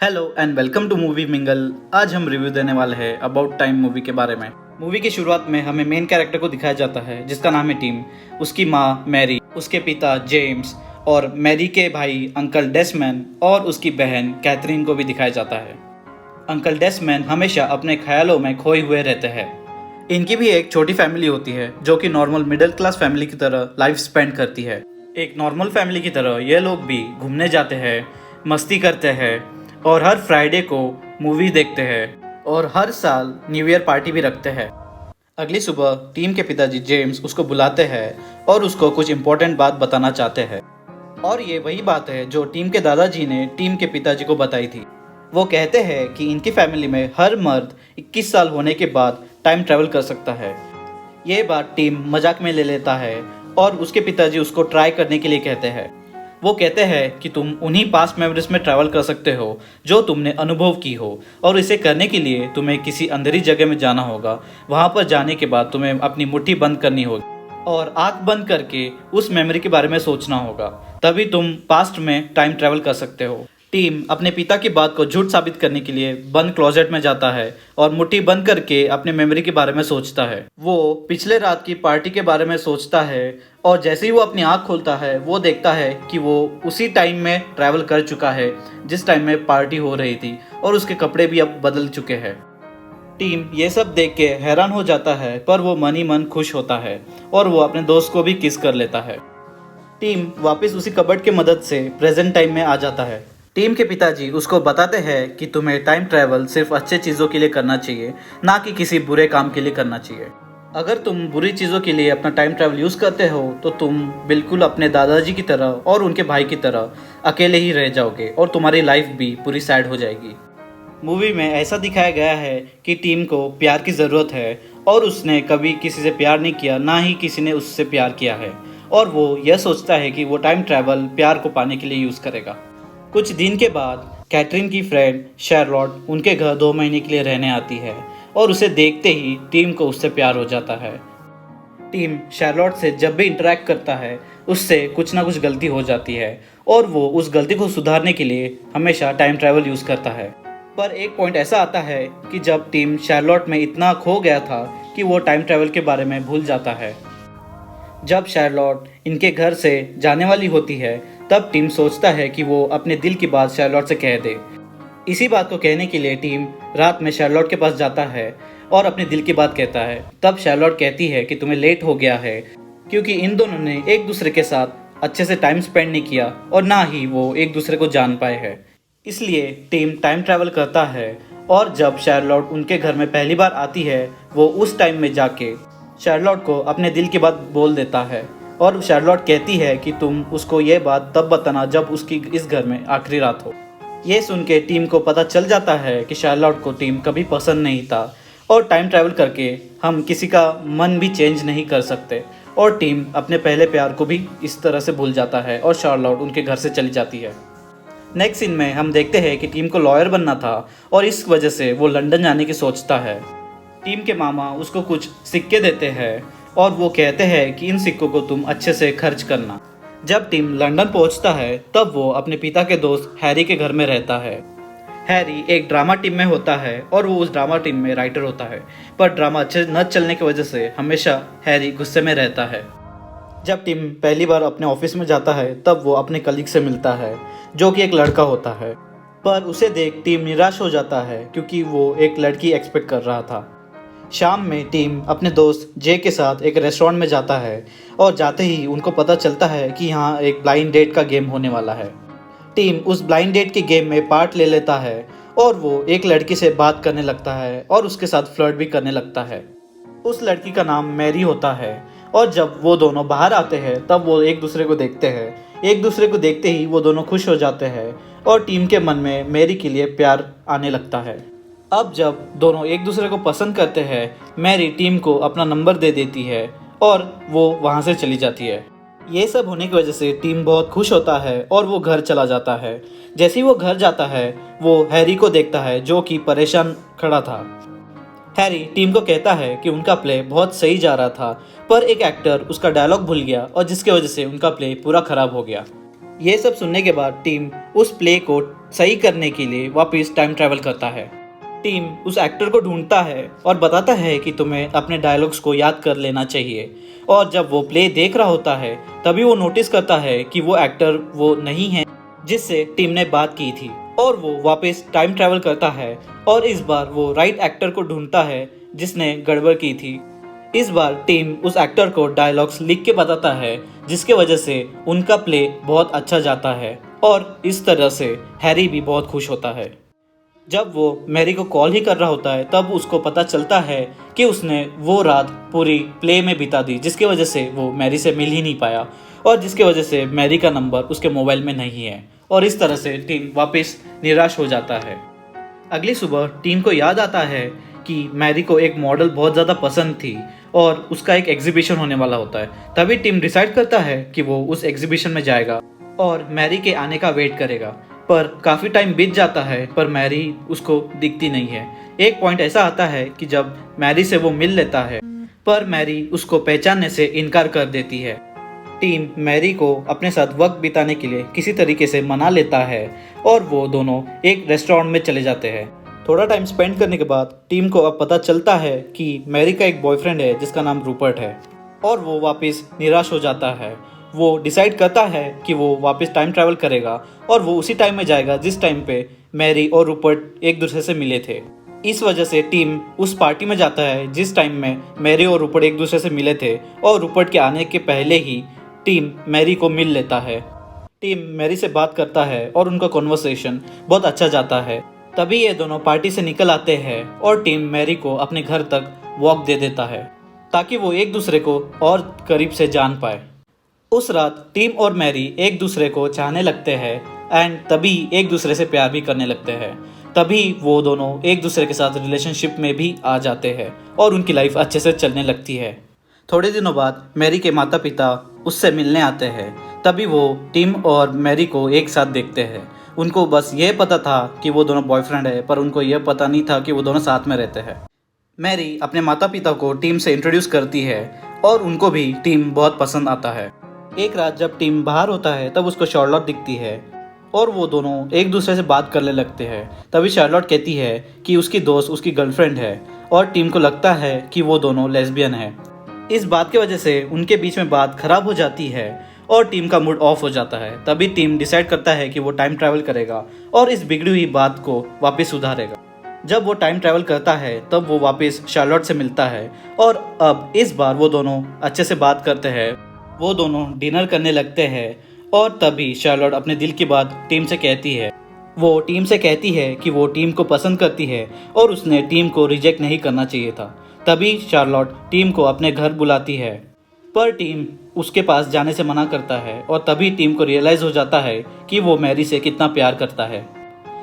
Hello and welcome to Movie Mingle. आज हम review देने वाले हैं अबाउट टाइम मूवी के बारे में। मूवी की शुरुआत में हमें मेन कैरेक्टर को दिखाया जाता है जिसका नाम है टिम। उसकी माँ मैरी, उसके पिता जेम्स और मैरी के भाई अंकल डेसमैन और उसकी बहन कैथरीन को भी दिखाया जाता है। अंकल डेसमैन हमेशा अपने ख्यालों में खोए हुए रहते हैं। इनकी भी एक छोटी फैमिली होती है जो कि नॉर्मल मिडिल क्लास फैमिली की तरह लाइफ स्पेंड करती है। एक नॉर्मल फैमिली की तरह ये लोग भी घूमने जाते हैं, मस्ती करते हैं और हर फ्राइडे को मूवी देखते हैं और हर साल न्यू ईयर पार्टी भी रखते हैं। अगली सुबह टीम के पिताजी जेम्स उसको बुलाते हैं और उसको कुछ इम्पोर्टेंट बात बताना चाहते हैं। और ये वही बात है जो टीम के दादाजी ने टीम के पिताजी को बताई थी। वो कहते हैं कि इनकी फैमिली में हर मर्द 21 साल होने के बाद टाइम ट्रैवल कर सकता है। ये बात टीम मजाक में ले लेता है और उसके पिताजी उसको ट्राई करने के लिए कहते हैं। वो कहते हैं कि तुम उन्हीं पास्ट मेमोरीज में ट्रैवल कर सकते हो जो तुमने अनुभव की हो, और इसे करने के लिए तुम्हें किसी अंधेरी जगह में जाना होगा। वहाँ पर जाने के बाद तुम्हें अपनी मुट्ठी बंद करनी होगी और आंख बंद करके उस मेमोरी के बारे में सोचना होगा, तभी तुम पास्ट में टाइम ट्रैवल कर सकते हो। टीम अपने पिता की बात को झूठ साबित करने के लिए बंद क्लोजेट में जाता है और मुट्ठी बंद करके अपने मेमोरी के बारे में सोचता है। वो पिछले रात की पार्टी के बारे में सोचता है और जैसे ही वो अपनी आंख खोलता है वो देखता है कि वो उसी टाइम में ट्रैवल कर चुका है जिस टाइम में पार्टी हो रही थी, और उसके कपड़े भी अब बदल चुके हैं। टीम ये सब देख के हैरान हो जाता है, पर वो मन ही मन खुश होता है और वो अपने दोस्त को भी किस कर लेता है। टीम वापस उसी कबर्ड की मदद से प्रेजेंट टाइम में आ जाता है। टीम के पिताजी उसको बताते हैं कि तुम्हें टाइम ट्रैवल सिर्फ अच्छे चीज़ों के लिए करना चाहिए, ना कि किसी बुरे काम के लिए करना चाहिए। अगर तुम बुरी चीज़ों के लिए अपना टाइम ट्रैवल यूज़ करते हो तो तुम बिल्कुल अपने दादाजी की तरह और उनके भाई की तरह अकेले ही रह जाओगे और तुम्हारी लाइफ भी पूरी सैड हो जाएगी। मूवी में ऐसा दिखाया गया है कि टीम को प्यार की ज़रूरत है और उसने कभी किसी से प्यार नहीं किया, ना ही किसी ने उससे प्यार किया है, और वो यह सोचता है कि वो टाइम ट्रैवल प्यार को पाने के लिए यूज़ करेगा। कुछ दिन के बाद कैथरीन की फ्रेंड शार्लोट उनके घर 2 महीने के लिए रहने आती है और उसे देखते ही टीम को उससे प्यार हो जाता है। टीम शार्लोट से जब भी इंटरेक्ट करता है उससे कुछ ना कुछ गलती हो जाती है और वो उस गलती को सुधारने के लिए हमेशा टाइम ट्रैवल यूज़ करता है। पर एक पॉइंट ऐसा आता है कि जब टीम शार्लोट में इतना खो गया था कि वो टाइम ट्रैवल के बारे में भूल जाता है। जब शार्लोट इनके घर से जाने वाली होती है तब टीम सोचता है कि वो अपने दिल की बात शार्लोट से कह दे। इसी बात को कहने के लिए टीम रात में शार्लोट के पास जाता है और अपने दिल की बात कहता है। तब शार्लोट कहती है कि तुम्हें लेट हो गया है क्योंकि इन दोनों ने एक दूसरे के साथ अच्छे से टाइम स्पेंड नहीं किया और ना ही वो एक दूसरे को जान पाए हैं। इसलिए टीम टाइम ट्रैवल करता है और जब शार्लोट उनके घर में पहली बार आती है वो उस टाइम में जाके शार्लोट को अपने दिल की बात बोल देता है और शार्लोट कहती है कि तुम उसको ये बात तब बताना जब उसकी इस घर में आखिरी रात हो। ये सुन के टीम को पता चल जाता है कि शार्लोट को टीम कभी पसंद नहीं था और टाइम ट्रैवल करके हम किसी का मन भी चेंज नहीं कर सकते, और टीम अपने पहले प्यार को भी इस तरह से भूल जाता है और शार्लोट उनके घर से चली जाती है। नेक्स्ट सीन में हम देखते हैं कि टीम को लॉयर बनना था और इस वजह से वो लंदन जाने की सोचता है। टीम के मामा उसको कुछ सिक्के देते हैं और वो कहते हैं कि इन सिक्कों को तुम अच्छे से खर्च करना। जब टीम लंदन पहुंचता है तब वो अपने पिता के दोस्त हैरी के घर में रहता है। हैरी एक ड्रामा टीम में होता है और वो उस ड्रामा टीम में राइटर होता है, पर ड्रामा अच्छे न चलने की वजह से हमेशा हैरी गुस्से में रहता है। जब टीम पहली बार अपने ऑफिस में जाता है तब वो अपने कलीग से मिलता है जो कि एक लड़का होता है, पर उसे देख टीम निराश हो जाता है क्योंकि वो एक लड़की एक्सपेक्ट कर रहा था। शाम में टीम अपने दोस्त जे के साथ एक रेस्टोरेंट में जाता है और जाते ही उनको पता चलता है कि यहाँ एक ब्लाइंड डेट का गेम होने वाला है। टीम उस ब्लाइंड डेट के गेम में पार्ट ले लेता है और वो एक लड़की से बात करने लगता है और उसके साथ फ्लर्ट भी करने लगता है। उस लड़की का नाम मैरी होता है और जब वो दोनों बाहर आते हैं तब वो एक दूसरे को देखते हैं। एक दूसरे को देखते ही वो दोनों खुश हो जाते हैं और टीम के मन में मैरी के लिए प्यार आने लगता है। अब जब दोनों एक दूसरे को पसंद करते हैं, मैरी टीम को अपना नंबर दे देती है और वो वहाँ से चली जाती है। ये सब होने की वजह से टीम बहुत खुश होता है और वो घर चला जाता है। जैसे ही वो घर जाता है वो हैरी को देखता है जो कि परेशान खड़ा था। हैरी टीम को कहता है कि उनका प्ले बहुत सही जा रहा था, पर एक एक्टर उसका डायलॉग भूल गया और जिसकी वजह से उनका प्ले पूरा खराब हो गया। ये सब सुनने के बाद टीम उस प्ले को सही करने के लिए वापस टाइम ट्रैवल करता है। टीम उस एक्टर को ढूंढता है और बताता है कि तुम्हें अपने डायलॉग्स को याद कर लेना चाहिए। और जब वो प्ले देख रहा होता है तभी वो नोटिस करता है कि वो एक्टर वो नहीं है जिससे टीम ने बात की थी, और वो वापस टाइम ट्रैवल करता है और इस बार वो राइट एक्टर को ढूंढता है जिसने गड़बड़ की थी। इस बार टीम उस एक्टर को डायलॉग्स लिख के बताता है जिसके वजह से उनका प्ले बहुत अच्छा जाता है और इस तरह से हैरी भी बहुत खुश होता है। जब वो मैरी को कॉल ही कर रहा होता है तब उसको पता चलता है कि उसने वो रात पूरी प्ले में बिता दी जिसकी वजह से वो मैरी से मिल ही नहीं पाया और जिसकी वजह से मैरी का नंबर उसके मोबाइल में नहीं है, और इस तरह से टीम वापस निराश हो जाता है। अगली सुबह टीम को याद आता है कि मैरी को एक मॉडल बहुत ज़्यादा पसंद थी और उसका एक एग्जीबिशन होने वाला होता है। तभी टीम डिसाइड करता है कि वो उस एग्जीबिशन में जाएगा और मैरी के आने का वेट करेगा। पर काफ़ी टाइम बीत जाता है पर मैरी उसको दिखती नहीं है। एक पॉइंट ऐसा आता है कि जब मैरी से वो मिल लेता है पर मैरी उसको पहचानने से इनकार कर देती है। टीम मैरी को अपने साथ वक्त बिताने के लिए किसी तरीके से मना लेता है और वो दोनों एक रेस्टोरेंट में चले जाते हैं। थोड़ा टाइम स्पेंड करने के बाद टीम को अब पता चलता है कि मैरी का एक बॉयफ्रेंड है जिसका नाम रूपर्ट है, और वो वापस निराश हो जाता है। वो डिसाइड करता है कि वो वापस टाइम ट्रैवल करेगा और वो उसी टाइम में जाएगा जिस टाइम पे मैरी और रूपर्ट एक दूसरे से मिले थे। इस वजह से टीम उस पार्टी में जाता है जिस टाइम में मैरी और रूपर्ट एक दूसरे से मिले थे, और रूपर्ट के आने के पहले ही टीम मैरी को मिल लेता है। टीम मैरी से बात करता है और उनका कॉन्वर्सेशन बहुत अच्छा जाता है। तभी ये दोनों पार्टी से निकल आते हैं और टीम मैरी को अपने घर तक वॉक दे देता है ताकि वो एक दूसरे को और करीब से जान पाए। उस रात टीम और मैरी एक दूसरे को चाहने लगते हैं एंड तभी एक दूसरे से प्यार भी करने लगते हैं। तभी वो दोनों एक दूसरे के साथ रिलेशनशिप में भी आ जाते हैं और उनकी लाइफ अच्छे से चलने लगती है। थोड़े दिनों बाद मैरी के माता पिता उससे मिलने आते हैं। तभी वो टीम और मैरी को एक साथ देखते हैं। उनको बस ये पता था कि वो दोनों बॉयफ्रेंड है, पर उनको ये पता नहीं था कि वो दोनों साथ में रहते हैं। मैरी अपने माता पिता को टीम से इंट्रोड्यूस करती है और उनको भी टीम बहुत पसंद आता है। एक रात जब टीम बाहर होता है तब उसको शार्लोट दिखती है और वो दोनों एक दूसरे से बात करने लगते हैं। तभी शार्लोट कहती है कि उसकी दोस्त उसकी गर्लफ्रेंड है और टीम को लगता है कि वो दोनों लेस्बियन है। इस बात की वजह से उनके बीच में बात खराब हो जाती है और टीम का मूड ऑफ हो जाता है। तभी टीम डिसाइड करता है कि वो टाइम ट्रैवल करेगा और इस बिगड़ी हुई बात को वापस सुधारेगा। जब वो टाइम ट्रैवल करता है तब वो वापस शार्लोट से मिलता है और अब इस बार वो दोनों अच्छे से बात करते हैं। वो दोनों डिनर करने लगते हैं और तभी शार्लोट अपने दिल की बात टीम से कहती है। वो टीम से कहती है कि वो टीम को पसंद करती है और उसने टीम को रिजेक्ट नहीं करना चाहिए था। तभी शार्लोट टीम को अपने घर बुलाती है पर टीम उसके पास जाने से मना करता है और तभी टीम को रियलाइज़ हो जाता है कि वो मैरी से कितना प्यार करता है।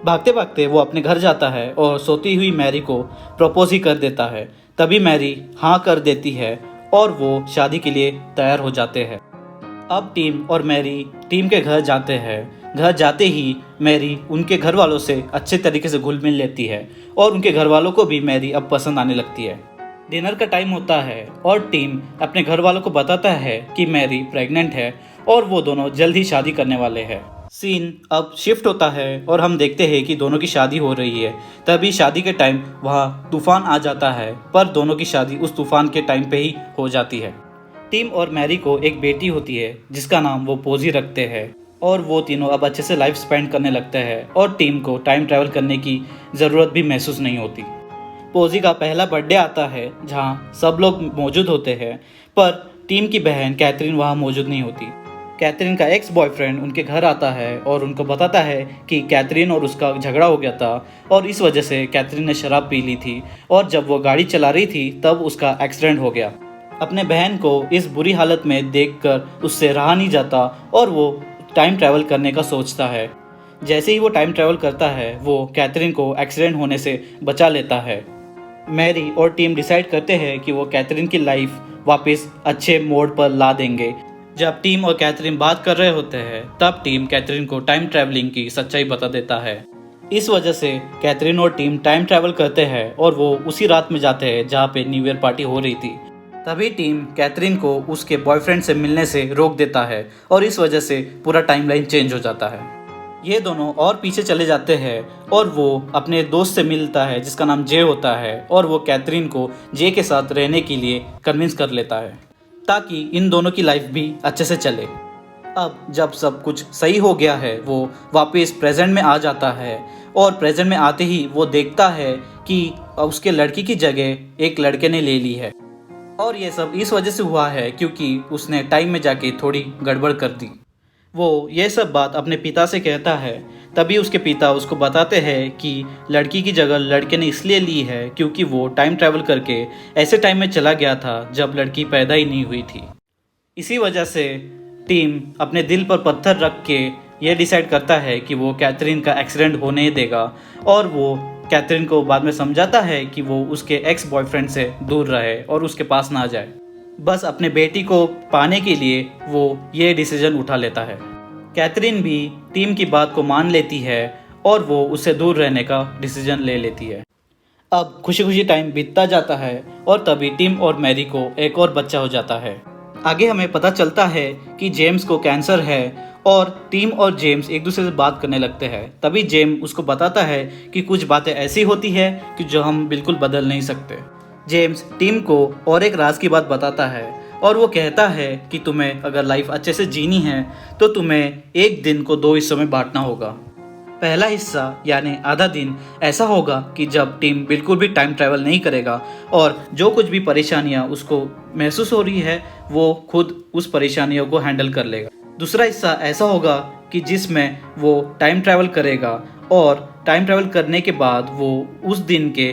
भागते भागते वो अपने घर जाता है और सोती हुई मैरी को प्रपोज ही कर देता है। तभी मैरी हाँ कर देती है और वो शादी के लिए तैयार हो जाते हैं। अब टीम और मैरी टीम के घर जाते हैं। घर जाते ही मैरी उनके घर वालों से अच्छे तरीके से घुल मिल लेती है और उनके घर वालों को भी मैरी अब पसंद आने लगती है। डिनर का टाइम होता है और टीम अपने घर वालों को बताता है कि मैरी प्रेग्नेंट है और वो दोनों जल्द ही शादी करने वाले हैं। सीन अब शिफ्ट होता है और हम देखते हैं कि दोनों की शादी हो रही है। तभी शादी के टाइम वहाँ तूफान आ जाता है पर दोनों की शादी उस तूफान के टाइम पे ही हो जाती है। टीम और मैरी को एक बेटी होती है जिसका नाम वो पोजी रखते हैं और वो तीनों अब अच्छे से लाइफ स्पेंड करने लगते हैं और टीम को टाइम ट्रैवल करने की ज़रूरत भी महसूस नहीं होती। पोजी का पहला बर्थडे आता है जहाँ सब लोग मौजूद होते हैं पर टीम की बहन कैथरीन वहाँ मौजूद नहीं होती। कैथरीन का एक्स बॉयफ्रेंड उनके घर आता है और उनको बताता है कि कैथरीन और उसका झगड़ा हो गया था और इस वजह से कैथरीन ने शराब पी ली थी और जब वो गाड़ी चला रही थी तब उसका एक्सीडेंट हो गया। अपने बहन को इस बुरी हालत में देखकर उससे रहा नहीं जाता और वो टाइम ट्रैवल करने का सोचता है। जैसे ही वो टाइम ट्रैवल करता है वो कैथरीन को एक्सीडेंट होने से बचा लेता है। मैरी और टीम डिसाइड करते हैं कि वो कैथरीन की लाइफ वापस अच्छे मोड पर ला देंगे। जब टीम और कैथरीन बात कर रहे होते हैं तब टीम कैथरीन को टाइम ट्रैवलिंग की सच्चाई बता देता है। इस वजह से कैथरीन और टीम टाइम ट्रैवल करते हैं और वो उसी रात में जाते हैं जहाँ पे न्यू ईयर पार्टी हो रही थी। तभी टीम कैथरीन को उसके बॉयफ्रेंड से मिलने से रोक देता है और इस वजह से पूरा टाइमलाइन चेंज हो जाता है। ये दोनों और पीछे चले जाते हैं और वो अपने दोस्त से मिलता है जिसका नाम जे होता है और वो कैथरीन को जे के साथ रहने के लिए कन्विंस कर लेता है ताकि इन दोनों की लाइफ भी अच्छे से चले। अब जब सब कुछ सही हो गया है वो वापस प्रेजेंट में आ जाता है और प्रेजेंट में आते ही वो देखता है कि उसके लड़की की जगह एक लड़के ने ले ली है और ये सब इस वजह से हुआ है क्योंकि उसने टाइम में जाके थोड़ी गड़बड़ कर दी। वो ये सब बात अपने पिता से कहता है, तभी उसके पिता उसको बताते हैं कि लड़की की जगह लड़के ने इसलिए ली है क्योंकि वो टाइम ट्रैवल करके ऐसे टाइम में चला गया था जब लड़की पैदा ही नहीं हुई थी। इसी वजह से टीम अपने दिल पर पत्थर रख के ये डिसाइड करता है कि वो कैथरीन का एक्सीडेंट होने ही देगा और वो कैथरीन को बाद में समझाता है कि वो उसके एक्स बॉयफ्रेंड से दूर रहे और उसके पास ना जाए। बस अपने बेटी को पाने के लिए वो ये डिसीजन उठा लेता है। कैथरीन भी टीम की बात को मान लेती है और वो उससे दूर रहने का डिसीजन ले लेती है। अब खुशी खुशी टाइम बीतता जाता है और तभी टीम और मैरी को एक और बच्चा हो जाता है। आगे हमें पता चलता है कि जेम्स को कैंसर है और टीम और जेम्स एक दूसरे से बात करने लगते हैं। तभी जेम्स उसको बताता है कि कुछ बातें ऐसी होती है कि जो हम बिल्कुल बदल नहीं सकते। जेम्स टीम को और एक राज की बात बताता है और वो कहता है कि तुम्हें अगर लाइफ अच्छे से जीनी है तो तुम्हें एक दिन को 2 हिस्सों में बांटना होगा। पहला हिस्सा यानी आधा दिन ऐसा होगा कि जब टीम बिल्कुल भी टाइम ट्रैवल नहीं करेगा और जो कुछ भी परेशानियां उसको महसूस हो रही है वो खुद उस परेशानियों को हैंडल कर लेगा। दूसरा हिस्सा ऐसा होगा कि जिसमें वो टाइम ट्रैवल करेगा और टाइम ट्रैवल करने के बाद वो उस दिन के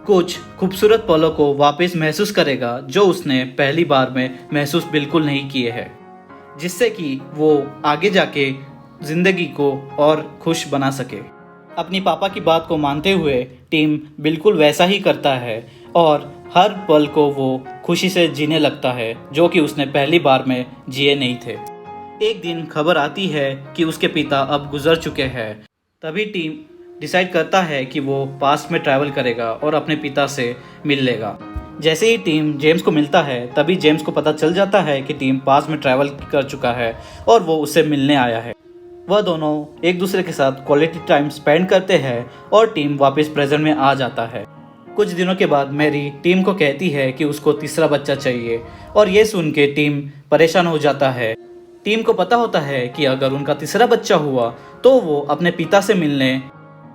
कुछ खूबसूरत पलों को वापस महसूस करेगा जो उसने पहली बार में महसूस बिल्कुल नहीं किए हैं, जिससे कि वो आगे जाके ज़िंदगी को और खुश बना सके। अपनी पापा की बात को मानते हुए टीम बिल्कुल वैसा ही करता है और हर पल को वो खुशी से जीने लगता है जो कि उसने पहली बार में जिए नहीं थे। एक दिन खबर आती है कि उसके पिता अब गुजर चुके हैं। तभी टीम डिसाइड करता है कि वो पास्ट में ट्रैवल करेगा और अपने पिता से मिल लेगा। जैसे ही टीम जेम्स को मिलता है तभी जेम्स को पता चल जाता है कि टीम पास्ट में ट्रैवल कर चुका है और वो उससे मिलने आया है। वह दोनों एक दूसरे के साथ क्वालिटी टाइम स्पेंड करते हैं और टीम वापस प्रेजेंट में आ जाता है। कुछ दिनों के बाद मैरी टीम को कहती है कि उसको तीसरा बच्चा चाहिए और ये सुन के टीम परेशान हो जाता है। टीम को पता होता है कि अगर उनका तीसरा बच्चा हुआ तो वो अपने पिता से मिलने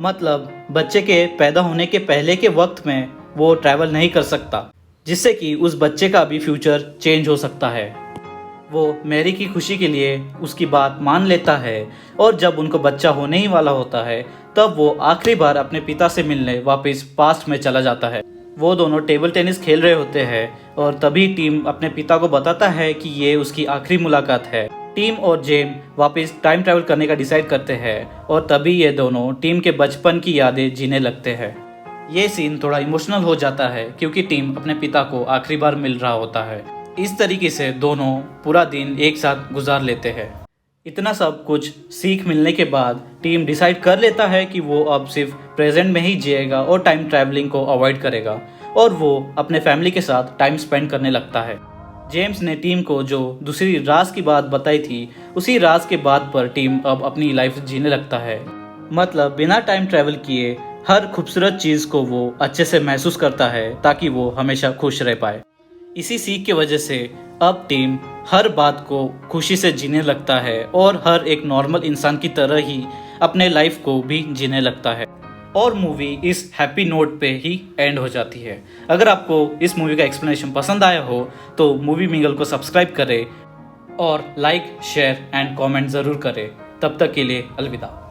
मतलब बच्चे के पैदा होने के पहले के वक्त में वो ट्रैवल नहीं कर सकता, जिससे कि उस बच्चे का भी फ्यूचर चेंज हो सकता है। वो मैरी की खुशी के लिए उसकी बात मान लेता है और जब उनको बच्चा होने ही वाला होता है तब वो आखिरी बार अपने पिता से मिलने वापस पास्ट में चला जाता है। वो दोनों टेबल टेनिस खेल रहे होते हैं और तभी टीम अपने पिता को बताता है कि ये उसकी आखिरी मुलाकात है। टीम और जेम वापस टाइम ट्रैवल करने का डिसाइड करते हैं और तभी ये दोनों टीम के बचपन की यादें जीने लगते हैं। ये सीन थोड़ा इमोशनल हो जाता है क्योंकि टीम अपने पिता को आखिरी बार मिल रहा होता है। इस तरीके से दोनों पूरा दिन एक साथ गुजार लेते हैं। इतना सब कुछ सीख मिलने के बाद टीम डिसाइड कर लेता है कि वो अब सिर्फ प्रेजेंट में ही जिएगा और टाइम ट्रैवलिंग को अवॉइड करेगा और वो अपने फैमिली के साथ टाइम स्पेंड करने लगता है। जेम्स ने टीम को जो दूसरी राज की बात बताई थी उसी राज के बाद पर टीम अब अपनी लाइफ जीने लगता है। मतलब बिना टाइम ट्रैवल किए हर खूबसूरत चीज़ को वो अच्छे से महसूस करता है ताकि वो हमेशा खुश रह पाए। इसी सीख की वजह से अब टीम हर बात को खुशी से जीने लगता है और हर एक नॉर्मल इंसान की तरह ही अपने लाइफ को भी जीने लगता है और मूवी इस हैप्पी नोट पे ही एंड हो जाती है। अगर आपको इस मूवी का एक्सप्लेनेशन पसंद आया हो तो मूवी मिंगल को सब्सक्राइब करें और लाइक शेयर एंड कमेंट ज़रूर करें। तब तक के लिए अलविदा।